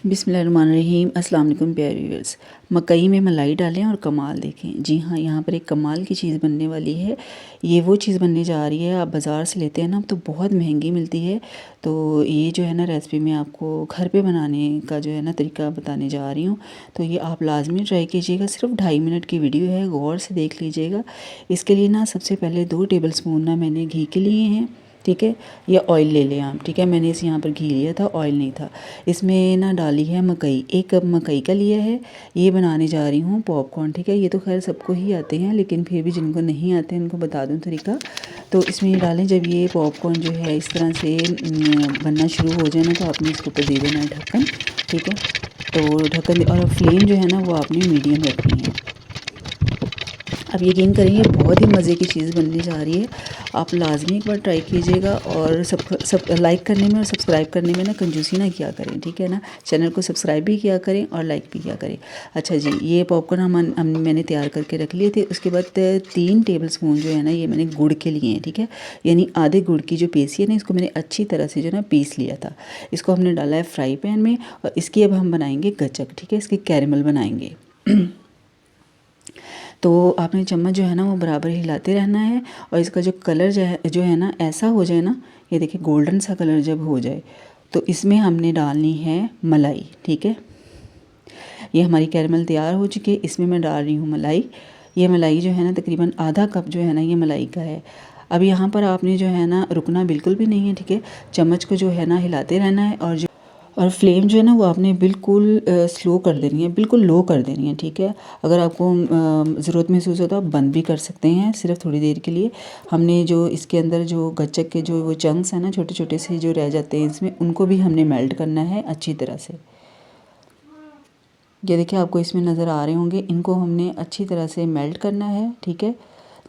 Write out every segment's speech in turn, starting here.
बिस्मिल्लाहिर्रहमानिर्रहीम। अस्सलाम वालेकुम प्यारे व्यूअर्स। मकई में मलाई डालें और कमाल देखें। जी हाँ, यहाँ पर एक कमाल की चीज़ बनने वाली है। ये वो चीज़ बनने जा रही है, आप बाज़ार से लेते हैं ना तो बहुत महंगी मिलती है। तो ये जो है ना रेसिपी मैं आपको घर पे बनाने का जो है ना तरीका बताने जा रही हूँ। तो ये आप लाजमी ट्राई कीजिएगा। सिर्फ 2.5 मिनट की वीडियो है, गौर से देख लीजिएगा। इसके लिए ना सबसे पहले 2 टेबल स्पून ना मैंने घी के लिए हैं, ठीक है, या ऑयल ले लें आप, ठीक है। मैंने इस यहाँ पर घी लिया था, ऑयल नहीं था। इसमें ना डाली है मकई, 1 कप मकई का लिया है। ये बनाने जा रही हूँ पॉपकॉर्न, ठीक है। ये तो खैर सबको ही आते हैं, लेकिन फिर भी जिनको नहीं आते हैं उनको बता दूँ तरीका। तो इसमें ये डालें। जब ये पॉपकॉर्न जो है इस तरह से बनना शुरू हो जाए ना तो आपने इसके ऊपर दे देना है ढक्कन, ठीक है। तो ढक्कन और फ्लेम जो है ना वो आपने मीडियम रखनी है। अब यकीन करेंगे बहुत ही मज़े की चीज़ बनने जा रही है। आप लाजमी एक बार ट्राई कीजिएगा और सब लाइक करने में और सब्सक्राइब करने में ना कंजूसी ना किया करें, ठीक है ना। चैनल को सब्सक्राइब भी किया करें और लाइक भी किया करें। अच्छा जी, ये पॉपकॉर्न मैंने तैयार करके रख लिए थे। उसके बाद 3 टेबल स्पून जो है ना ये मैंने गुड़ के लिए हैं, ठीक है। यानी आधे गुड़ की जो पेसी है ना इसको मैंने अच्छी तरह से जो है ना पीस लिया था। इसको हमने डाला है फ्राई पैन में और इसकी अब हम बनाएंगे गचक, ठीक है। इसकी कैरेमल बनाएंगे। तो आपने चम्मच जो है ना वो बराबर हिलाते रहना है और इसका जो कलर जो है ना ऐसा हो जाए ना, ये देखिए गोल्डन सा कलर जब हो जाए तो इसमें हमने डालनी है मलाई, ठीक है। ये हमारी कैरमल तैयार हो चुकी है, इसमें मैं डाल रही हूँ मलाई। ये मलाई जो है ना तकरीबन आधा कप जो है ना ये मलाई का है। अब यहाँ पर आपने जो है ना रुकना बिल्कुल भी नहीं है, ठीक है। चम्मच को जो है ना हिलाते रहना है और फ्लेम जो है ना वो आपने बिल्कुल स्लो कर देनी है, बिल्कुल लो कर देनी है, ठीक है। अगर आपको ज़रूरत महसूस हो तो आप बंद भी कर सकते हैं सिर्फ थोड़ी देर के लिए। हमने जो इसके अंदर जो गच्चक के जो वो चंक्स हैं ना छोटे छोटे से जो रह जाते हैं इसमें, उनको भी हमने मेल्ट करना है अच्छी तरह से। ये देखिए आपको इसमें नज़र आ रहे होंगे, इनको हमने अच्छी तरह से मेल्ट करना है, ठीक है।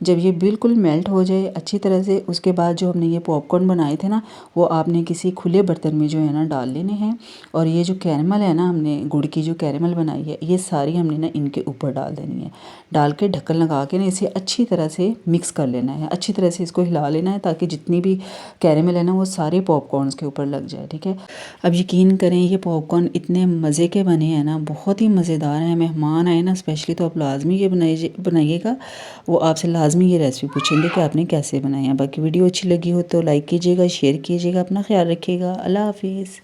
जब ये बिल्कुल मेल्ट हो जाए अच्छी तरह से, उसके बाद जो हमने ये पॉपकॉर्न बनाए थे ना वो आपने किसी खुले बर्तन में जो है ना डाल लेने हैं। और ये जो कैरेमल है ना, हमने गुड़ की जो कैरेमल बनाई है ये सारी हमने ना इनके ऊपर डाल देनी है। डाल के ढक्कन लगा के ना इसे अच्छी तरह से मिक्स कर लेना है, अच्छी तरह से इसको हिला लेना है ताकि जितनी भी कैरेमल है ना वो सारे पॉपकॉर्न के ऊपर लग जाए, ठीक है। अब यकीन करें ये पॉपकॉर्न इतने मज़े के बने हैं ना, बहुत ही मज़ेदार हैं। मेहमान आए ना स्पेशली तो आप लाजमी ये बनाइएगा। वो आपसे लाजमी ये रेसिपी पूछेंगे कि आपने कैसे बनाया। बाकी वीडियो अच्छी लगी हो तो लाइक कीजिएगा, शेयर कीजिएगा। अपना ख्याल रखिएगा। अल्लाह हाफिज़।